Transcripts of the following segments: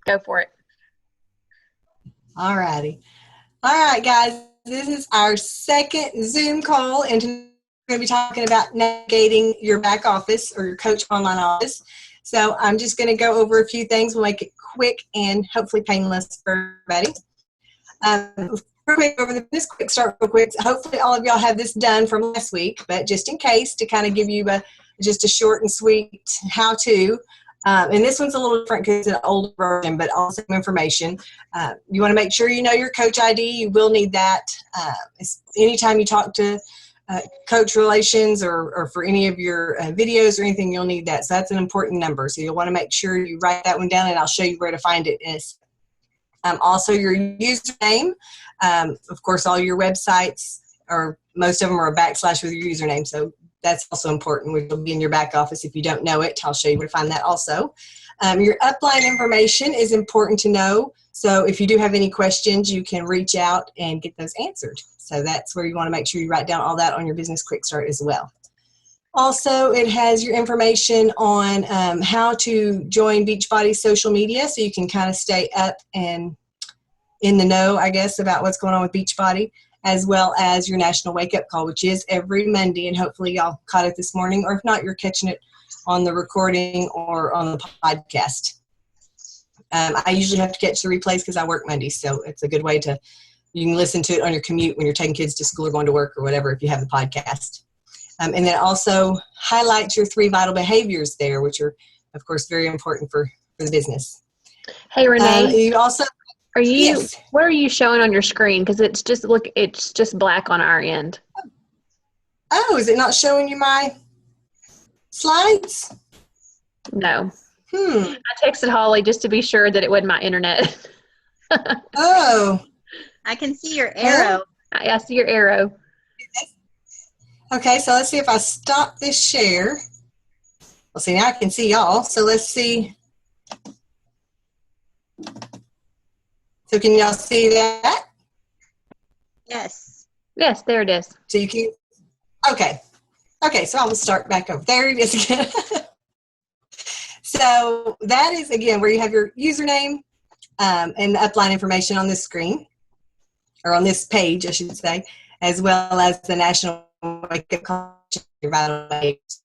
Go for it. All righty. All right, guys. This is our second Zoom call, and we're going to be talking about navigating your back office or your coach online office. So I'm just going to go over a few things. We'll make it quick and hopefully painless for everybody. Real quick, over this quick start real quick. Hopefully all of y'all have this done from last week, but just in case, to kind of give you just a short and sweet how-to. And this one's a little different because it's an older version, but also information. You want to make sure you know your coach ID. You will need that. Anytime you talk to coach relations or for any of your videos or anything, you'll need that. So that's an important number. So you'll want to make sure you write that one down, and I'll show you where to find it. Also, your username. Of course, all your websites, or most of them are a / with your username. So that's also important, which will be in your back office. If you don't know it, I'll show you where to find that also. Your upline information is important to know. So if you do have any questions, you can reach out and get those answered. So that's where you want to make sure you write down all that on your Business Quick Start as well. Also, it has your information on how to join Beachbody's social media, so you can kind of stay up and in the know, I guess, about what's going on with Beachbody, as well as your National Wake Up Call, which is every Monday, and hopefully y'all caught it this morning, or if not, you're catching it on the recording or on the podcast. I usually have to catch the replays because I work Mondays, so it's a good way you can listen to it on your commute when you're taking kids to school or going to work or whatever if you have the podcast. And then it also highlights your 3 vital behaviors there, which are, of course, very important for the business. Hey, Renee. You also... Yes. What are you showing on your screen? Because it's just black on our end. Oh, is it not showing you my slides? No. I texted Holly just to be sure that it wasn't my internet. Oh. I can see your arrow. I see your arrow. Okay, so let's see if I stop this share. Well, see, now I can see y'all. So let's see. So can y'all see that? Yes. Yes, there it is. So you can, okay. Okay, so I will start back over. There it is again. So that is, again, where you have your username and the upline information on this screen, or on this page, I should say, as well as the National Wake Up Call, your vital behaviors.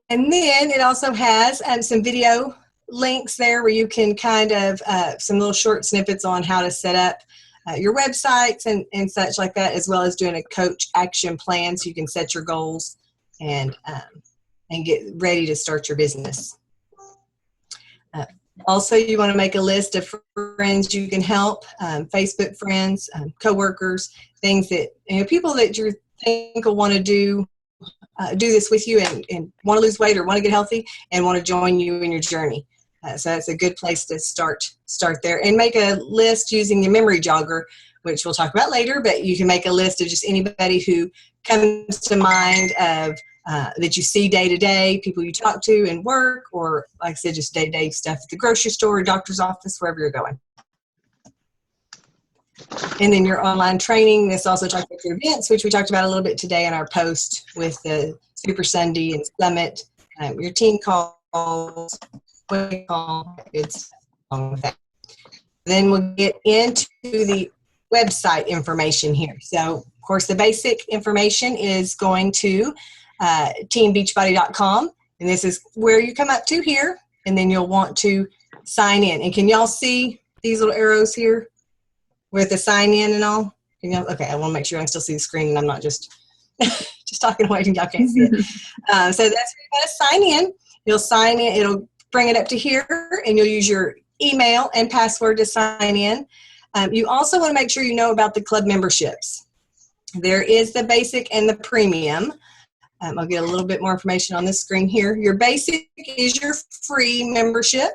And then it also has some video links there where you can kind of some little short snippets on how to set up your websites and such like that, as well as doing a coach action plan so you can set your goals and get ready to start your business. Also, you want to make a list of friends you can help, Facebook friends, coworkers, things that, people that you think will want to do this with you and want to lose weight or want to get healthy and want to join you in your journey. So that's a good place to start there, and make a list using your memory jogger, which we'll talk about later, but you can make a list of just anybody who comes to mind of that you see day to day, people you talk to in work, or like I said, just day to day stuff at the grocery store, doctor's office, wherever you're going. And then your online training. This also talks about your events, which we talked about a little bit today in our post with the Super Sunday and Summit, your team calls, it's along with that. Then we'll get into the website information here. So, of course, the basic information is going to teambeachbody.com, and this is where you come up to here, and then you'll want to sign in. And can y'all see these little arrows here with the sign in and all? Okay, I want to make sure I can still see the screen and I'm not just talking away and y'all can't see it. So that's where you got to sign in. You'll sign in. It'll bring it up to here, and you'll use your email and password to sign in. You also want to make sure you know about the club memberships. There is the basic and the premium. I'll get a little bit more information on this screen here. Your basic is your free membership.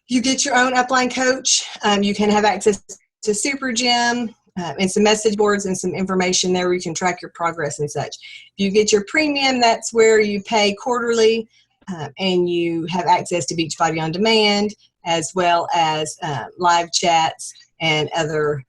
You get your own upline coach. You can have access to Super Gym and some message boards and some information there where you can track your progress and such. If you get your premium, that's where you pay quarterly. And you have access to Beachbody On Demand, as well as live chats and other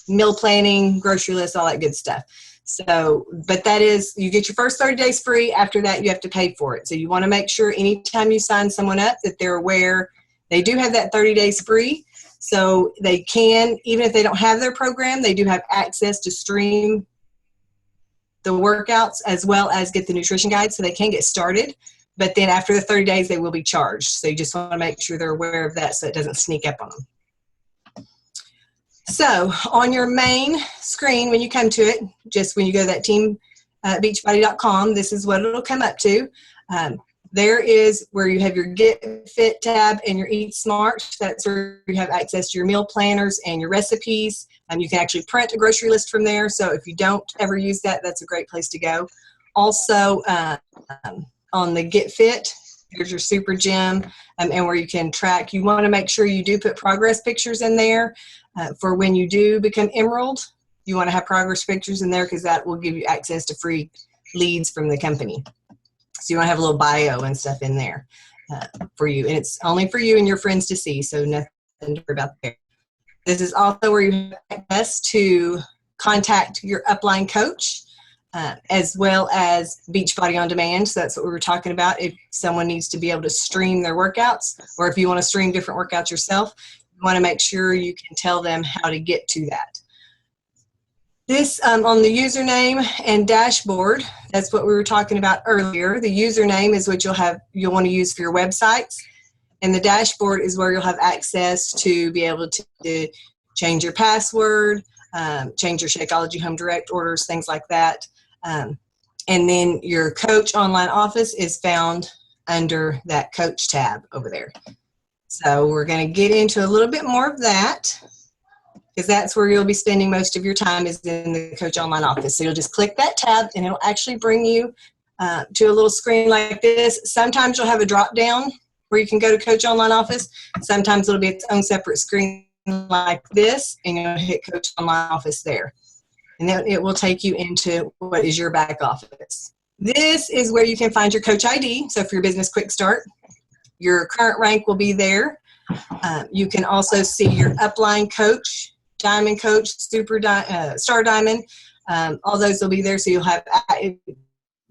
meal planning, grocery lists, all that good stuff. So, but that is, you get your first 30 days free. After that, you have to pay for it. So you want to make sure anytime you sign someone up that they're aware they do have that 30 days free. So they can, even if they don't have their program, they do have access to stream the workouts as well as get the nutrition guide, so they can get started. But then after the 30 days, they will be charged. So you just want to make sure they're aware of that so it doesn't sneak up on them. So on your main screen, when you come to it, just when you go to that teambeachbody.com, this is what it'll come up to. There is where you have your Get Fit tab and your Eat Smart. That's where you have access to your meal planners and your recipes. You can actually print a grocery list from there. So if you don't ever use that, that's a great place to go. Also, on the Get Fit, there's your Super Gym, and where you can track. You want to make sure you do put progress pictures in there for when you do become Emerald. You want to have progress pictures in there because that will give you access to free leads from the company. So you want to have a little bio and stuff in there for you. And it's only for you and your friends to see, so nothing to worry about there. This is also where you have access to contact your upline coach as well as Beachbody On Demand. So that's what we were talking about. If someone needs to be able to stream their workouts, or if you want to stream different workouts yourself, you want to make sure you can tell them how to get to that. This on the username and dashboard, that's what we were talking about earlier. The username is what you'll want to use for your websites, and the dashboard is where you'll have access to be able to change your password, change your Shakeology Home Direct orders, things like that. And then your Coach Online Office is found under that Coach tab over there. So we're going to get into a little bit more of that, because that's where you'll be spending most of your time, is in the Coach Online Office. So you'll just click that tab and it'll actually bring you to a little screen like this. Sometimes you'll have a drop down where you can go to Coach Online Office. Sometimes it'll be its own separate screen like this, and you'll hit Coach Online Office there. And then it will take you into what is your back office. This is where you can find your Coach ID. So for your Business Quick Start, your current rank will be there. You can also see your upline coach, Diamond Coach, Star Diamond. All those will be there, so you'll have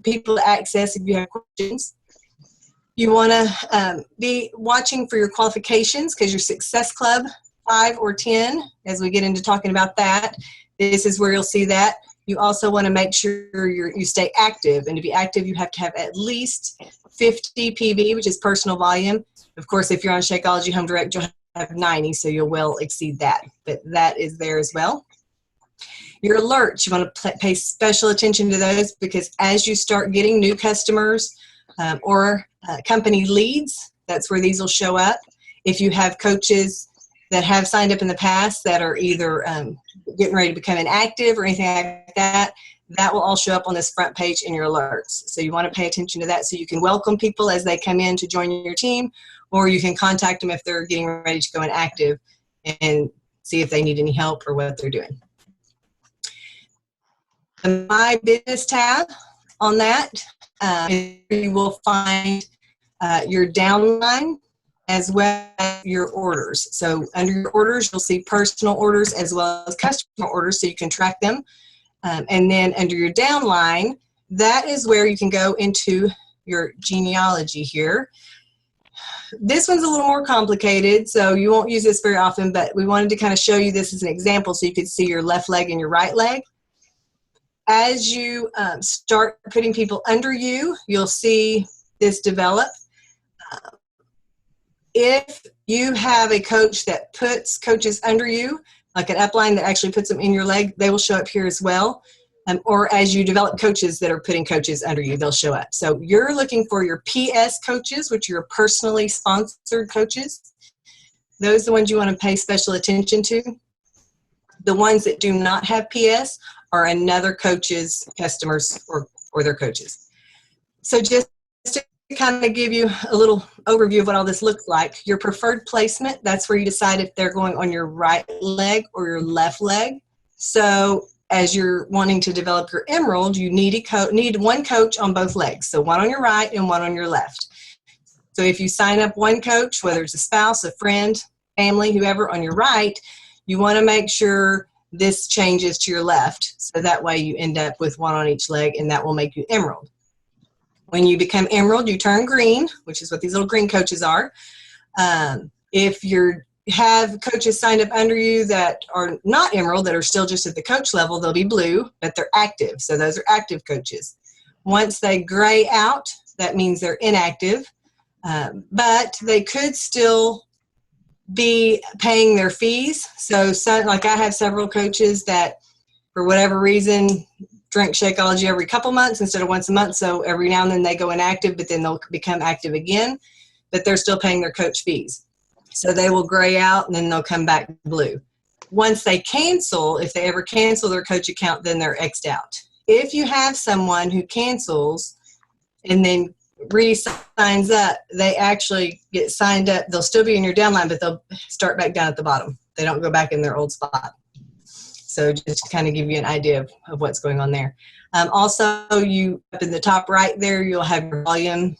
people to access if you have questions. You want to be watching for your qualifications, because your Success Club 5 or 10, as we get into talking about that, this is where you'll see that. You also want to make sure you stay active, and to be active you have to have at least 50 PV, which is personal volume. Of course, if you're on Shakeology Home Direct, you'll have 90, so you'll well exceed that, but that is there as well. Your alerts, you want to pay special attention to those, because as you start getting new customers or company leads, that's where these will show up. If you have coaches that have signed up in the past that are either getting ready to become inactive or anything like that, that will all show up on this front page in your alerts. So you want to pay attention to that, so you can welcome people as they come in to join your team, or you can contact them if they're getting ready to go inactive and see if they need any help or what they're doing. The My Business tab on that, you will find your downline as well as your orders. So under your orders, you'll see personal orders as well as customer orders, so you can track them. And then under your downline, that is where you can go into your genealogy here. This one's a little more complicated, so you won't use this very often, but we wanted to kind of show you this as an example so you could see your left leg and your right leg. As you start putting people under you, you'll see this develop. If you have a coach that puts coaches under you, like an upline that actually puts them in your leg, they will show up here as well. Or as you develop coaches that are putting coaches under you, they'll show up. So you're looking for your PS coaches, which are your personally sponsored coaches. Those are the ones you want to pay special attention to. The ones that do not have PS are another coach's customers or their coaches. So just to kind of give you a little overview of what all this looks like, your preferred placement, that's where you decide if they're going on your right leg or your left leg. So as you're wanting to develop your Emerald, you need one coach on both legs. So one on your right and one on your left. So if you sign up one coach, whether it's a spouse, a friend, family, whoever, on your right, you want to make sure this changes to your left. So that way you end up with one on each leg, and that will make you emerald. When you become emerald, you turn green, which is what these little green coaches are. If you have coaches signed up under you that are not emerald, that are still just at the coach level, they'll be blue, but they're active. So those are active coaches. Once they gray out, that means they're inactive, but they could still be paying their fees. So like I have several coaches that, for whatever reason, drink Shakeology every couple months instead of once a month. So every now and then they go inactive, but then they'll become active again, but they're still paying their coach fees. So they will gray out and then they'll come back blue. Once they cancel, if they ever cancel their coach account, then they're X'd out. If you have someone who cancels and then re-signs up, they actually get signed up. They'll still be in your downline, but they'll start back down at the bottom. They don't go back in their old spot. So just to kind of give you an idea of what's going on there. Also, up in the top right there, you'll have your volume,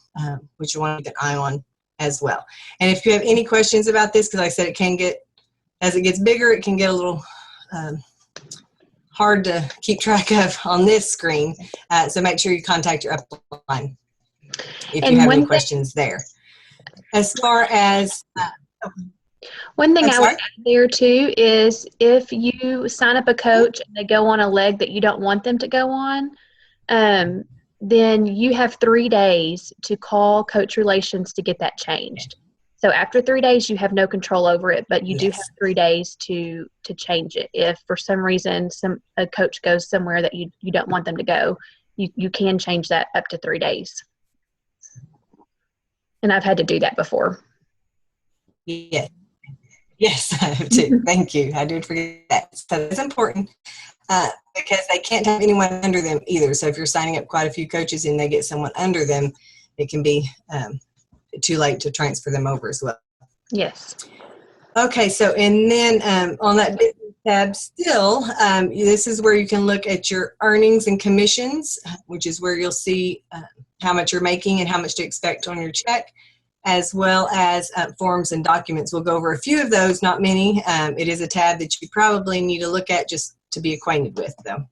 which you want to keep an eye on as well. And if you have any questions about this, because like I said, it can get, as it gets bigger, it can get a little hard to keep track of on this screen. So make sure you contact your upline if you have any questions there. As far as one thing I would add there too is if you sign up a coach and they go on a leg that you don't want them to go on, then you have 3 days to call Coach Relations to get that changed. So after 3 days, you have no control over it, but you do have 3 days to change it. If for some reason a coach goes somewhere that you don't want them to go, you can change that up to 3 days. And I've had to do that before. Yes. Yes, I have too. Thank you. I did forget that. So it's important because they can't have anyone under them either. So if you're signing up quite a few coaches and they get someone under them, it can be too late to transfer them over as well. Yes. Okay, so and then on that business tab still, this is where you can look at your earnings and commissions, which is where you'll see how much you're making and how much to expect on your check, as well as forms and documents. We'll go over a few of those, not many. It is a tab that you probably need to look at just to be acquainted with, though.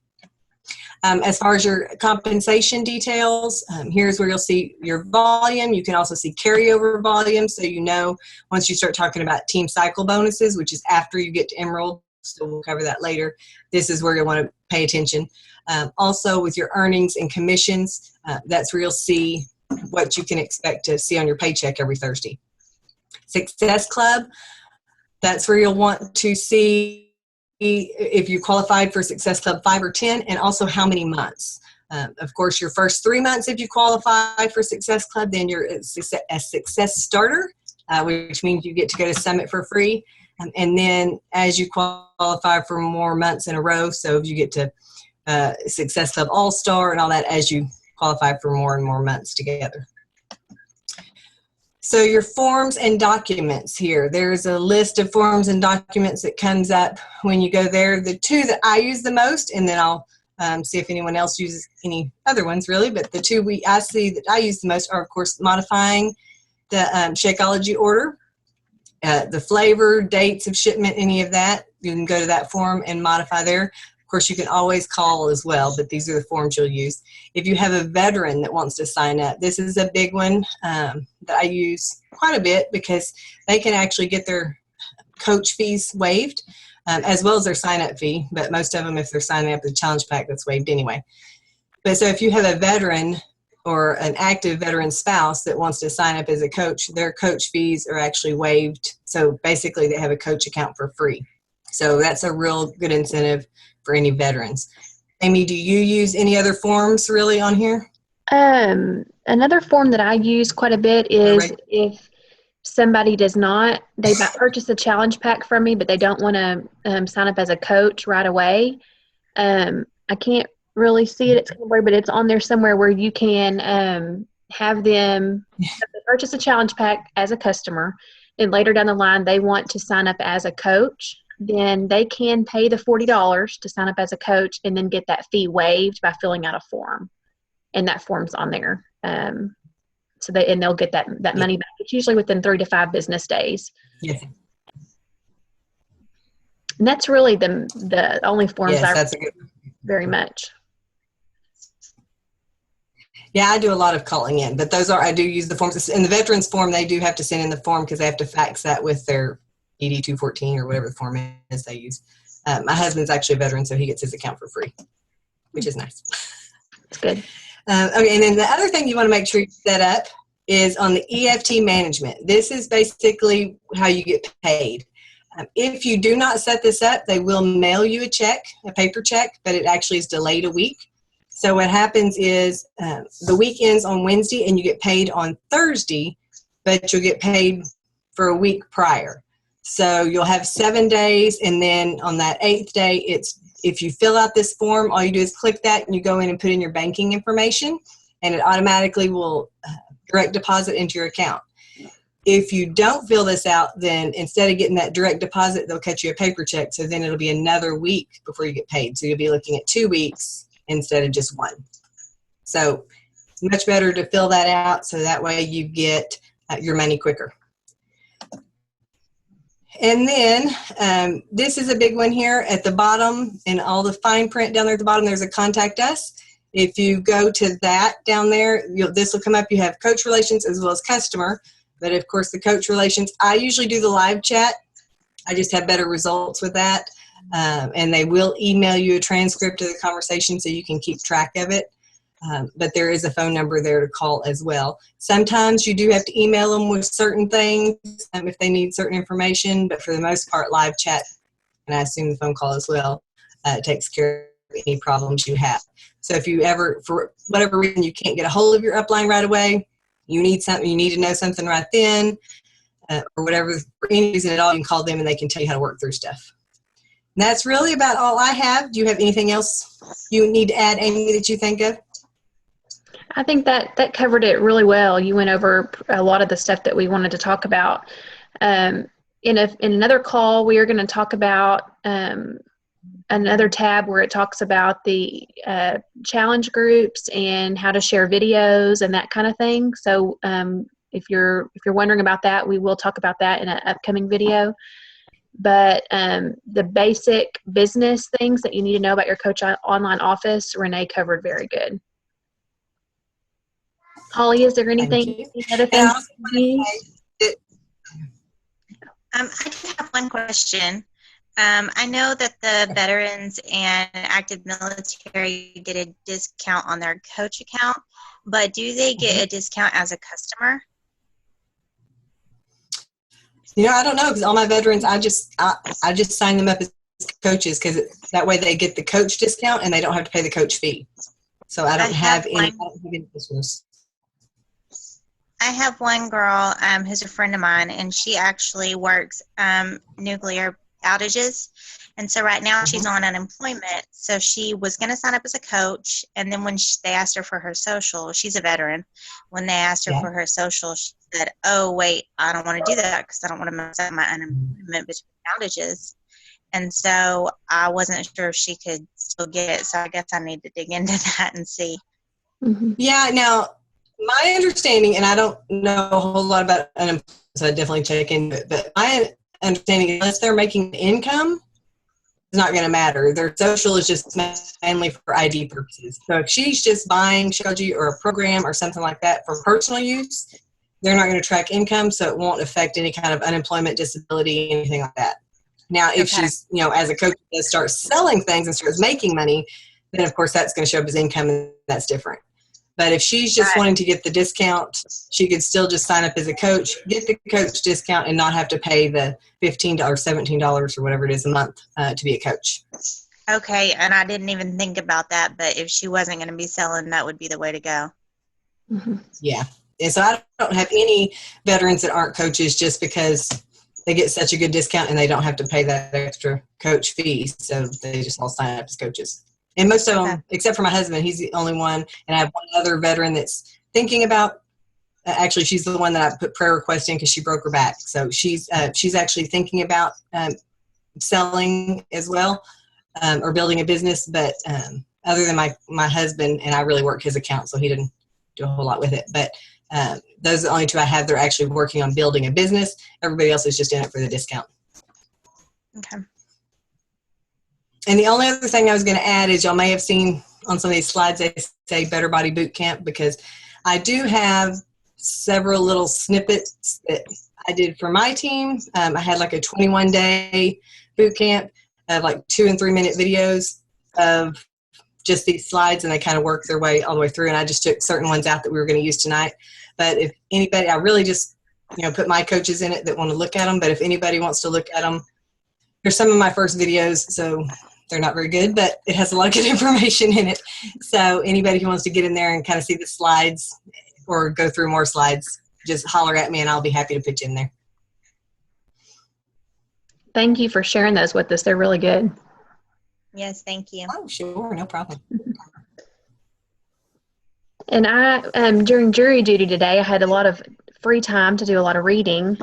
As far as your compensation details, here's where you'll see your volume. You can also see carryover volume, so you know once you start talking about team cycle bonuses, which is after you get to Emerald, so we'll cover that later. This is where you'll want to pay attention. Also with your earnings and commissions, that's where you'll see what you can expect to see on your paycheck every Thursday. Success Club, that's where you'll want to see if you qualified for Success Club 5 or 10, and also how many months. Of course, your first 3 months, if you qualify for Success Club, then you're a success starter, which means you get to go to Summit for free. And then as you qualify for more months in a row, so if you get to Success Club All-Star and all that, as you qualify for more and more months together. So your forms and documents here, there's a list of forms and documents that comes up when you go there. The two that I use the most, and then I'll see if anyone else uses any other ones really, but the two I see that I use the most are, of course, modifying the Shakeology order, the flavor, dates of shipment, any of that. You can go to that form and modify there. Of course, you can always call as well, but these are the forms you'll use. If you have a veteran that wants to sign up, this is a big one that I use quite a bit because they can actually get their coach fees waived as well as their sign-up fee. But most of them, if they're signing up the challenge pack, that's waived anyway. But so if you have a veteran or an active veteran spouse that wants to sign up as a coach, their coach fees are actually waived. So basically they have a coach account for free. So that's a real good incentive for any veterans. Amy, do you use any other forms really on here? Another form that I use quite a bit is if somebody does not, they might purchase a challenge pack from me, but they don't want to sign up as a coach right away. I can't really see it. It's somewhere, but it's on there somewhere where you can have them purchase a challenge pack as a customer, and later down the line they want to sign up as a coach. Then they can pay the $40 to sign up as a coach and then get that fee waived by filling out a form. And that form's on there. So they'll get that money back. It's usually within 3 to 5 business days. Yes. And that's really the only forms Yes, I that's a good. very much. Yeah, I do a lot of calling in, but I do use the forms. In the veterans form, they do have to send in the form because they have to fax that with their ED 214 or whatever the form is they use. My husband's actually a veteran, so he gets his account for free, which is nice. It's good. Okay, and then the other thing you want to make sure you set up is on the EFT management. This is basically how you get paid. If you do not set this up, they will mail you a check, a paper check, but it actually is delayed a week. So what happens is the week ends on Wednesday and you get paid on Thursday, but you'll get paid for a week prior. So you'll have 7 days, and then on that 8th day, if you fill out this form, all you do is click that and you go in and put in your banking information, and it automatically will direct deposit into your account. If you don't fill this out, then instead of getting that direct deposit, they'll cut you a paper check. So then it'll be another week before you get paid. So you'll be looking at 2 weeks instead of just 1. So it's much better to fill that out so that way you get your money quicker. And then this is a big one here at the bottom, and all the fine print down there at the bottom, there's a contact us. If you go to that down there, this will come up. You have coach relations as well as customer. But of course, the coach relations, I usually do the live chat. I just have better results with that. And they will email you a transcript of the conversation so you can keep track of it. But there is a phone number there to call as well. Sometimes you do have to email them with certain things if they need certain information, but for the most part, live chat, and I assume the phone call as well, takes care of any problems you have. So if you ever, for whatever reason, you can't get a hold of your upline right away, you need something, you need to know something right then, or whatever, for any reason at all, you can call them and they can tell you how to work through stuff. And that's really about all I have. Do you have anything else you need to add, Amy, that you think of? I think that covered it really well. You went over a lot of the stuff that we wanted to talk about. In another call, we are going to talk about another tab where it talks about the challenge groups and how to share videos and that kind of thing. So if you're wondering about that, we will talk about that in an upcoming video. But the basic business things that you need to know about your Coach Online Office, Renee covered very good. Holly, is there anything, any other things? I just have one question. I know that the veterans and active military get a discount on their Coach account, but do they get a discount as a customer? I don't know, because all my veterans, I just sign them up as coaches because that way they get the Coach discount and they don't have to pay the Coach fee. So I don't have any business. I have one girl who's a friend of mine, and she actually works nuclear outages. And so right now she's on unemployment. So she was going to sign up as a coach. And then when they asked her for her social, she's a veteran. When they asked her for her social, she said, oh, wait, I don't want to do that because I don't want to mess up my unemployment between outages. And so I wasn't sure if she could still get it. So I guess I need to dig into that and see. Mm-hmm. Yeah, now, my understanding, and I don't know a whole lot about unemployment, so I definitely check into it, but my understanding, unless they're making income, it's not going to matter. Their social is just mainly for ID purposes. So if she's just buying strategy or a program or something like that for personal use, they're not going to track income, so it won't affect any kind of unemployment, disability, anything like that. Now, if she's, as a coach, does start selling things and starts making money, then of course that's going to show up as income, and that's different. But if she's just wanting to get the discount, she could still just sign up as a coach, get the coach discount, and not have to pay the $15, $17 or whatever it is a month to be a coach. Okay, and I didn't even think about that, but if she wasn't going to be selling, that would be the way to go. Mm-hmm. Yeah. And so I don't have any veterans that aren't coaches just because they get such a good discount and they don't have to pay that extra coach fee. So they just all sign up as coaches. And most of them, except for my husband, he's the only one. And I have one other veteran that's thinking about, actually, she's the one that I put prayer request in because she broke her back. So she's actually thinking about selling as well, or building a business. But other than my husband, and I really work his account, so he didn't do a whole lot with it. But those are the only two I have. They're actually working on building a business. Everybody else is just in it for the discount. Okay. And the only other thing I was going to add is y'all may have seen on some of these slides, they say Better Body Boot Camp, because I do have several little snippets that I did for my team. I had like a 21-day boot camp of like 2 and 3 minute videos of just these slides, and they kind of work their way all the way through. And I just took certain ones out that we were going to use tonight. But if anybody, I really just, put my coaches in it that want to look at them. But if anybody wants to look at them, there's some of my first videos, so they're not very good, but it has a lot of good information in it. So anybody who wants to get in there and kind of see the slides or go through more slides, just holler at me and I'll be happy to put you in there. Thank you for sharing those with us. They're really good. Yes, thank you. Oh, sure, no problem. And I, during jury duty today, I had a lot of free time to do a lot of reading,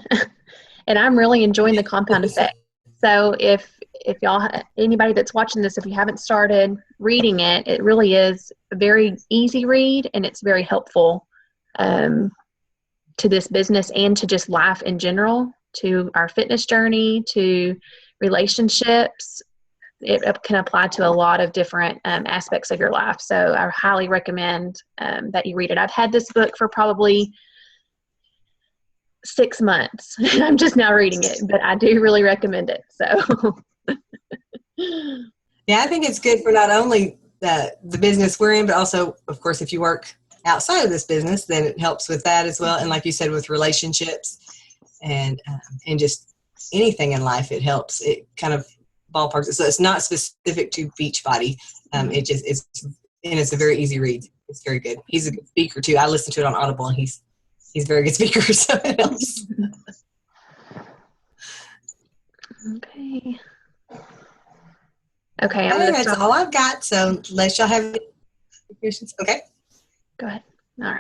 and I'm really enjoying the compound effect. So if y'all, anybody that's watching this, if you haven't started reading it, it really is a very easy read, and it's very helpful to this business and to just life in general, to our fitness journey, to relationships. It can apply to a lot of different aspects of your life. So I highly recommend that you read it. I've had this book for probably 6 months. I'm just now reading it, but I do really recommend it. So, yeah, I think it's good for not only the business we're in, but also, of course, if you work outside of this business, then it helps with that as well. And like you said, with relationships and just anything in life, it helps. It kind of ballparks it. So it's not specific to Beachbody. It's a very easy read. It's very good. He's a good speaker too. I listen to it on Audible, and he's a very good speaker, so it helps. Okay. I think that's all I've got. So unless y'all have any questions, okay. Go ahead. All right.